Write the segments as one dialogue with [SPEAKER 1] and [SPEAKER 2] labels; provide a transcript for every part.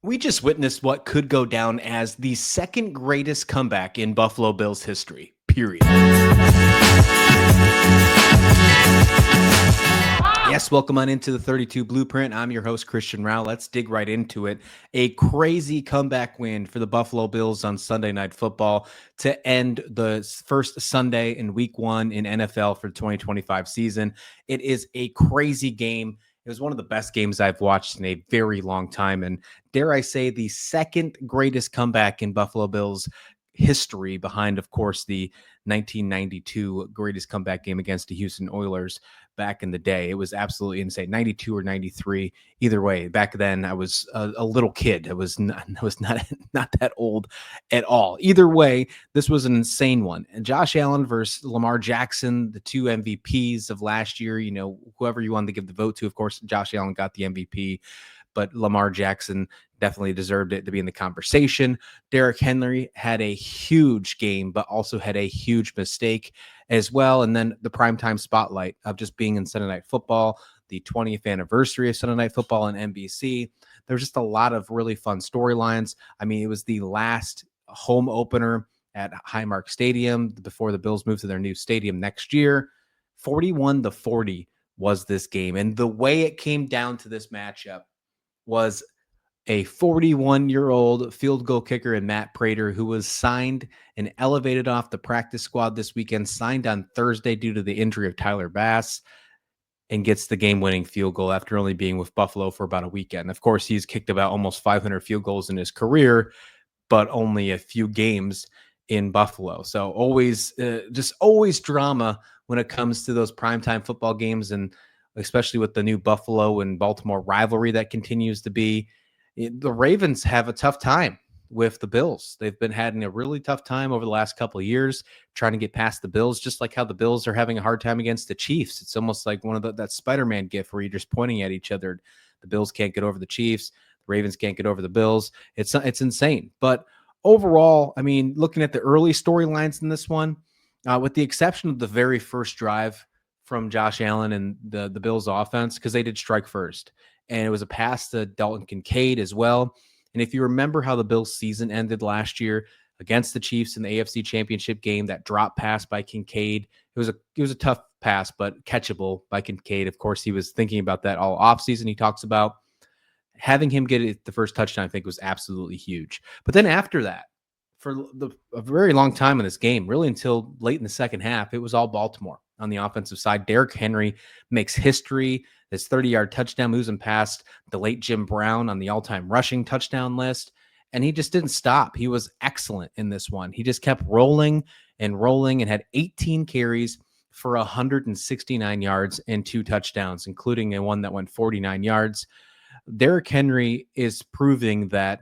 [SPEAKER 1] We just witnessed what could go down as the second greatest comeback in Buffalo Bills history, period. Yes, welcome on into the 32 Blueprint. I'm your host, Christian Rao. Let's dig right into it. A crazy comeback win for the Buffalo Bills on Sunday Night Football to end the first Sunday in Week 1 in NFL for the 2025 season. It is a crazy game. It was one of the best games I've watched in a very long time. And dare I say, the second greatest comeback in Buffalo Bills history behind, of course, the 1992 greatest comeback game against the Houston Oilers back in the day. It was absolutely insane. 92 or 93. Either way, back then I was a little kid. I was not not that old at all. Either way, this was an insane one. And Josh Allen versus Lamar Jackson, the two MVPs of last year, whoever you wanted to give the vote to. Of course, Josh Allen got the MVP, but Lamar Jackson definitely deserved it to be in the conversation. Derrick Henry had a huge game, but also had a huge mistake as well. And then the primetime spotlight of just being in Sunday Night Football, the 20th anniversary of Sunday Night Football on NBC. There's just a lot of really fun storylines. I mean, it was the last home opener at Highmark Stadium before the Bills moved to their new stadium next year. 41-40 was this game. And the way it came down to this matchup was a 41-year-old field goal kicker in Matt Prater, who was signed and elevated off the practice squad this weekend, signed on Thursday due to the injury of Tyler Bass, and gets the game-winning field goal after only being with Buffalo for about a weekend. Of course, he's kicked about almost 500 field goals in his career, but only a few games in Buffalo. So always drama when it comes to those primetime football games, and especially with the new Buffalo and Baltimore rivalry that continues to be. The Ravens have a tough time with the Bills. They've been having a really tough time over the last couple of years trying to get past the Bills, just like how the Bills are having a hard time against the Chiefs. It's almost like one of that Spider-Man gif where you're just pointing at each other. The Bills can't get over the Chiefs. The Ravens can't get over the Bills. It's insane. But overall, I mean, looking at the early storylines in this one, with the exception of the very first drive from Josh Allen and the Bills offense, because they did strike first. And it was a pass to Dalton Kincaid as well. And if you remember how the Bills season ended last year against the Chiefs in the AFC Championship game, that drop pass by Kincaid, it was a tough pass, but catchable by Kincaid. Of course, he was thinking about that all offseason. He talks about having him get it the first touchdown, I think, was absolutely huge. But then after that, for a very long time in this game, really until late in the second half, it was all Baltimore on the offensive side. Derrick Henry makes history. This 30-yard touchdown moves him past the late Jim Brown on the all-time rushing touchdown list. And he just didn't stop. He was excellent in this one. He just kept rolling and had 18 carries for 169 yards and 2 touchdowns, including one that went 49 yards. Derrick Henry is proving that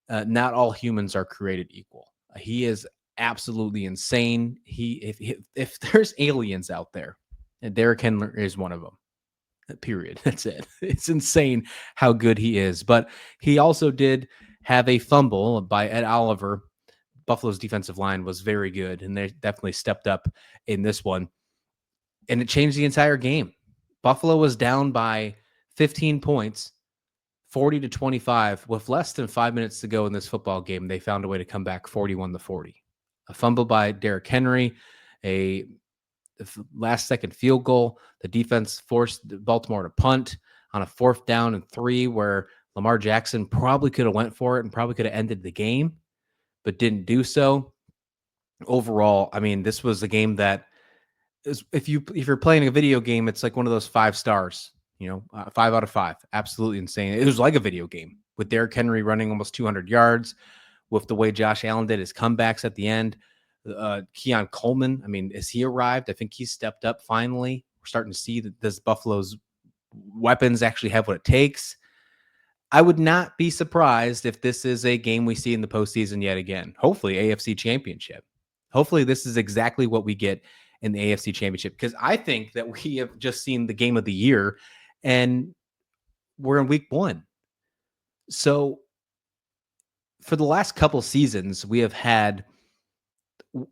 [SPEAKER 1] not all humans are created equal. He is absolutely insane. If there's aliens out there, Derrick Henry is one of them. Period. That's it. It's insane how good he is. But he also did have a fumble by Ed Oliver. Buffalo's defensive line was very good, and they definitely stepped up in this one. And it changed the entire game. Buffalo was down by 15 points, 40-25, with less than 5 minutes to go in this football game. They found a way to come back 41-40. A fumble by Derrick Henry, a last-second field goal. The defense forced Baltimore to punt on a 4th down and 3, where Lamar Jackson probably could have went for it and probably could have ended the game, but didn't do so. Overall, I mean, this was a game that is, if you're playing a video game, it's like one of those 5 stars. 5 out of 5. Absolutely insane. It was like a video game with Derrick Henry running almost 200 yards, with the way Josh Allen did his comebacks at the end. Keon Coleman, I mean, has he arrived? I think he's stepped up finally. We're starting to see that this Buffalo's weapons actually have what it takes. I would not be surprised if this is a game we see in the postseason yet again. Hopefully, AFC Championship. Hopefully, this is exactly what we get in the AFC Championship, because I think that we have just seen the game of the year, and we're in week 1. So for the last couple seasons, we have had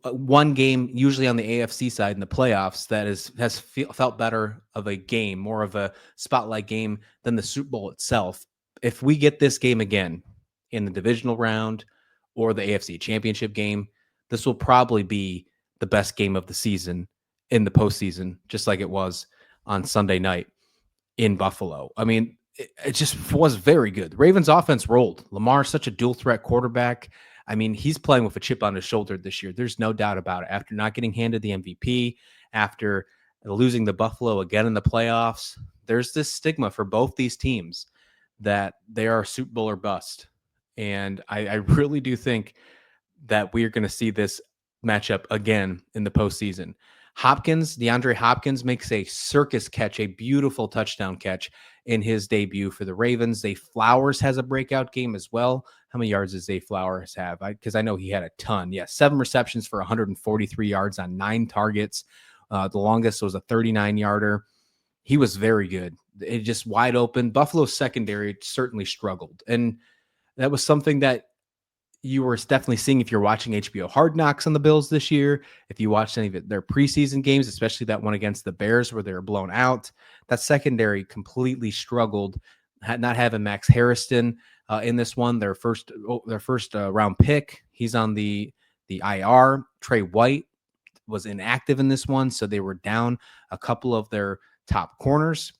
[SPEAKER 1] one game, usually on the AFC side in the playoffs, that has felt better of a game, more of a spotlight game than the Super Bowl itself. If we get this game again, in the divisional round or the AFC Championship game, this will probably be the best game of the season in the postseason, just like it was on Sunday night in Buffalo. I mean, it just was very good. The Ravens offense rolled. Lamar's such a dual threat quarterback. I mean, he's playing with a chip on his shoulder this year. There's no doubt about it. After not getting handed the MVP, after losing the Buffalo again in the playoffs, there's this stigma for both these teams that they are Super Bowl or bust. And I really do think that we are going to see this matchup again in the postseason. DeAndre Hopkins makes a circus catch, a beautiful touchdown catch in his debut for the Ravens. Zay Flowers has a breakout game as well. How many yards does Zay Flowers have? Because I know he had a ton. Yeah, 7 receptions for 143 yards on 9 targets. The longest was a 39-yarder. He was very good. It just wide open. Buffalo's secondary certainly struggled. And that was something that you were definitely seeing if you're watching HBO Hard Knocks on the Bills this year. If you watched any of their preseason games, especially that one against the Bears where they were blown out, that secondary completely struggled. Not having Max Harrison in this one, their first round pick, he's on the IR. Trey White was inactive in this one, so they were down a couple of their top corners,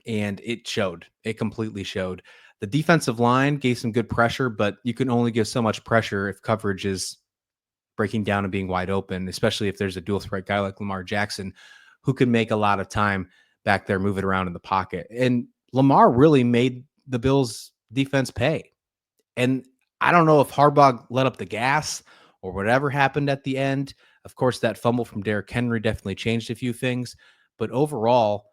[SPEAKER 1] and it showed. It completely showed. The defensive line gave some good pressure, but you can only give so much pressure if coverage is breaking down and being wide open, especially if there's a dual threat guy like Lamar Jackson who can make a lot of time back there moving around in the pocket. And Lamar really made the Bills defense pay. And I don't know if Harbaugh let up the gas or whatever happened at the end. Of course, that fumble from Derrick Henry definitely changed a few things. But overall,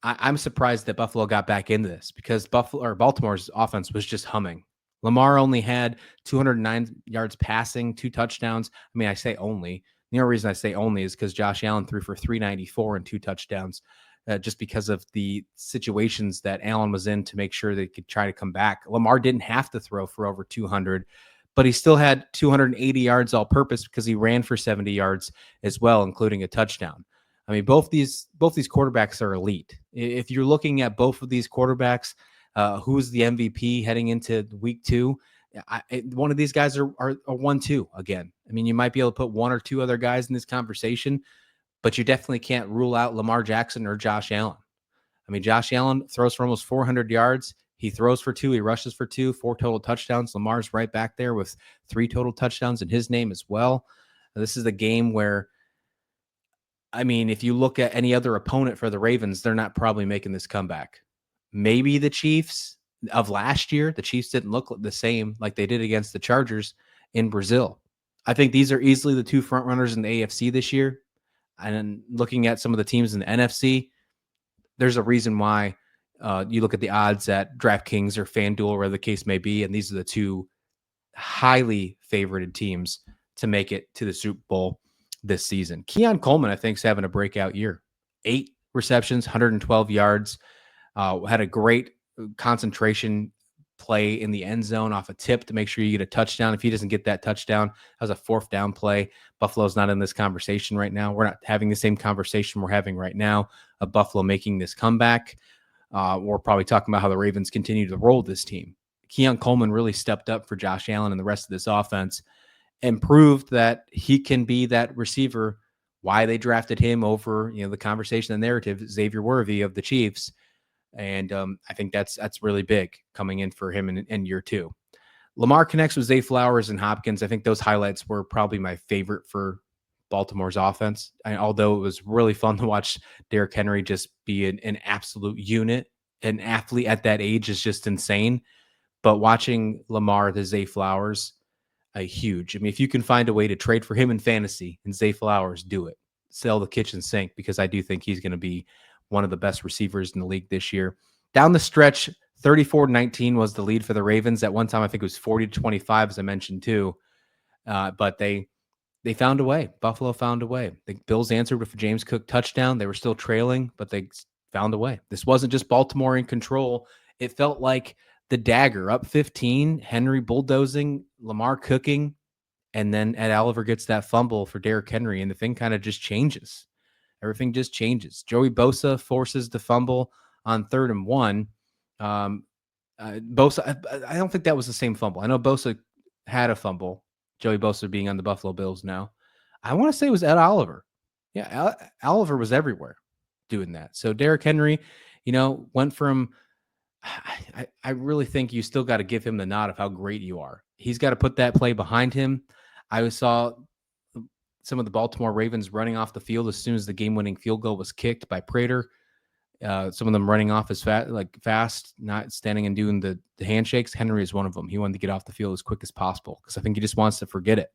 [SPEAKER 1] I'm surprised that Buffalo got back into this because Baltimore's offense was just humming. Lamar only had 209 yards passing, 2 touchdowns. I mean, I say only. The only reason I say only is because Josh Allen threw for 394 and 2 touchdowns, just because of the situations that Allen was in to make sure they could try to come back. Lamar didn't have to throw for over 200, but he still had 280 yards all purpose because he ran for 70 yards as well, including a touchdown. I mean, both these quarterbacks are elite. If you're looking at both of these quarterbacks, who's the MVP heading into week 2? One of these guys are a 1-2 again. I mean, you might be able to put 1 or 2 other guys in this conversation, but you definitely can't rule out Lamar Jackson or Josh Allen. I mean, Josh Allen throws for almost 400 yards. He throws for 2. He rushes for 2, 4 total touchdowns. Lamar's right back there with 3 total touchdowns in his name as well. This is a game where, I mean, if you look at any other opponent for the Ravens, they're not probably making this comeback. Maybe the Chiefs of last year. The Chiefs didn't look the same like they did against the Chargers in Brazil. I think these are easily the 2 front runners in the AFC this year. And looking at some of the teams in the NFC, there's a reason why you look at the odds at DraftKings or FanDuel, or whatever the case may be, and these are the 2 highly favorited teams to make it to the Super Bowl this season. Keon Coleman, I think, is having a breakout year. 8 receptions, 112 yards. Had a great concentration play in the end zone off a tip to make sure you get a touchdown. If he doesn't get that touchdown, that was a 4th down play. Buffalo's not in this conversation right now. We're not having the same conversation we're having right now of Buffalo making this comeback. We're probably talking about how the Ravens continue to roll this team. Keon Coleman really stepped up for Josh Allen and the rest of this offense and proved that he can be that receiver. Why they drafted him over, the conversation, the narrative, Xavier Worthy of the Chiefs. And I think that's really big coming in for him in year 2. Lamar connects with Zay Flowers and Hopkins. I think those highlights were probably my favorite for Baltimore's offense. Although it was really fun to watch Derrick Henry just be an absolute unit. An athlete at that age is just insane. But watching Lamar, the Zay Flowers, huge. I mean, if you can find a way to trade for him in fantasy and Zay Flowers, do it. Sell the kitchen sink, because I do think he's going to be one of the best receivers in the league this year. Down the stretch, 34-19 was the lead for the Ravens. At one time, I think it was 40-25, as I mentioned too. But they found a way. Buffalo found a way. The Bills answered with a James Cook touchdown. They were still trailing, but they found a way. This wasn't just Baltimore in control. It felt like the dagger, up 15, Henry bulldozing, Lamar cooking, and then Ed Oliver gets that fumble for Derrick Henry, and the thing kind of just changes. Everything just changes. Joey Bosa forces the fumble on 3rd and 1. Bosa, I don't think that was the same fumble. I know Bosa had a fumble. Joey Bosa being on the Buffalo Bills now. I want to say it was Ed Oliver. Yeah, Oliver was everywhere doing that. So Derrick Henry, went from. I really think you still got to give him the nod of how great you are. He's got to put that play behind him. I saw some of the Baltimore Ravens running off the field as soon as the game-winning field goal was kicked by Prater. Some of them running off as fast, not standing and doing the handshakes. Henry is one of them. He wanted to get off the field as quick as possible because I think he just wants to forget it,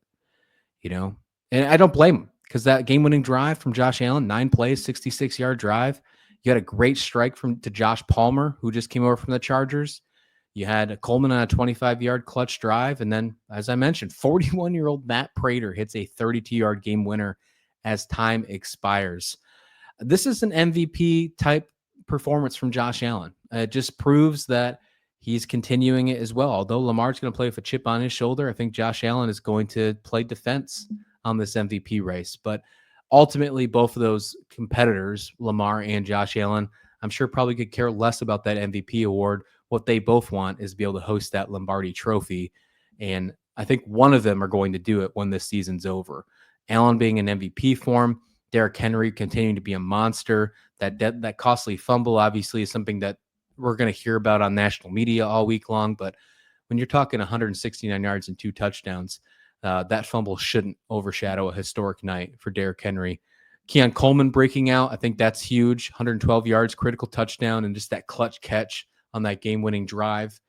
[SPEAKER 1] And I don't blame him because that game-winning drive from Josh Allen, 9 plays, 66-yard drive. You had a great strike to Josh Palmer, who just came over from the Chargers. You had Coleman on a 25-yard clutch drive. And then, as I mentioned, 41-year-old Matt Prater hits a 32-yard game winner as time expires. This is an MVP type performance from Josh Allen. It just proves that he's continuing it as well. Although Lamar's going to play with a chip on his shoulder, I think Josh Allen is going to play defense on this MVP race. But ultimately, both of those competitors, Lamar and Josh Allen, I'm sure probably could care less about that MVP award. What they both want is to be able to host that Lombardi trophy. And I think one of them are going to do it when this season's over. Allen being in MVP form, Derrick Henry continuing to be a monster. That costly fumble obviously is something that we're going to hear about on national media all week long. But when you're talking 169 yards and 2 touchdowns, that fumble shouldn't overshadow a historic night for Derrick Henry. Keon Coleman breaking out, I think that's huge. 112 yards, critical touchdown, and just that clutch catch on that game-winning drive.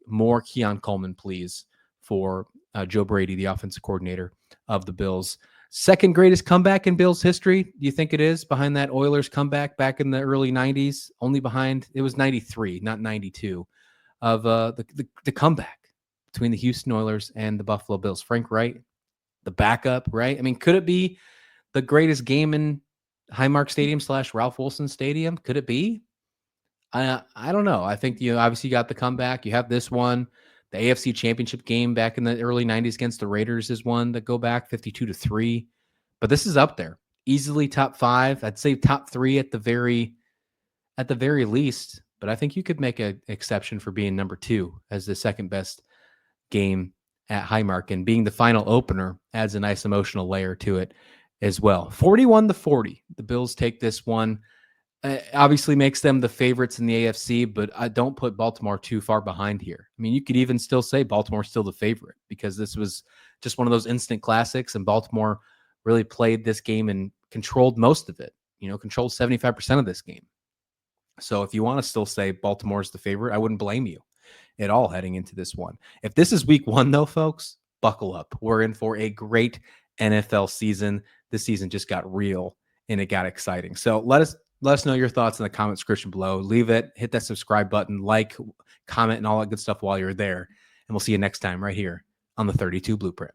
[SPEAKER 1] More Keon Coleman, please, for Joe Brady, the offensive coordinator of the Bills. Second greatest comeback in Bills history, do you think it is, behind that Oilers comeback back in the early 90s? Only behind, it was 93, not 92, of the comeback between the Houston Oilers and the Buffalo Bills. Frank Wright, the backup, right? I mean, could it be the greatest game in Highmark Stadium / Ralph Wilson Stadium? Could it be? I don't know. I think you obviously got the comeback. You have this one. The AFC Championship game back in the early 90s against the Raiders is one that go back 52-3. But this is up there. Easily top 5. I'd say top 3 at the very least. But I think you could make an exception for being number 2 as the second best game at Highmark, and being the final opener adds a nice emotional layer to it as well. 41-40. The Bills take this one. Obviously makes them the favorites in the AFC, but I don't put Baltimore too far behind here. I mean, you could even still say Baltimore's still the favorite because this was just one of those instant classics, and Baltimore really played this game and controlled most of it, controlled 75% of this game. So if you want to still say Baltimore's the favorite, I wouldn't blame you at all heading into this one. If this is week 1, though, folks, buckle up. We're in for a great NFL season. This season just got real and it got exciting. So let us know your thoughts in the comment section below. Leave it, hit that subscribe button, like, comment, and all that good stuff while you're there. And we'll see you next time right here on the 32 Blueprint.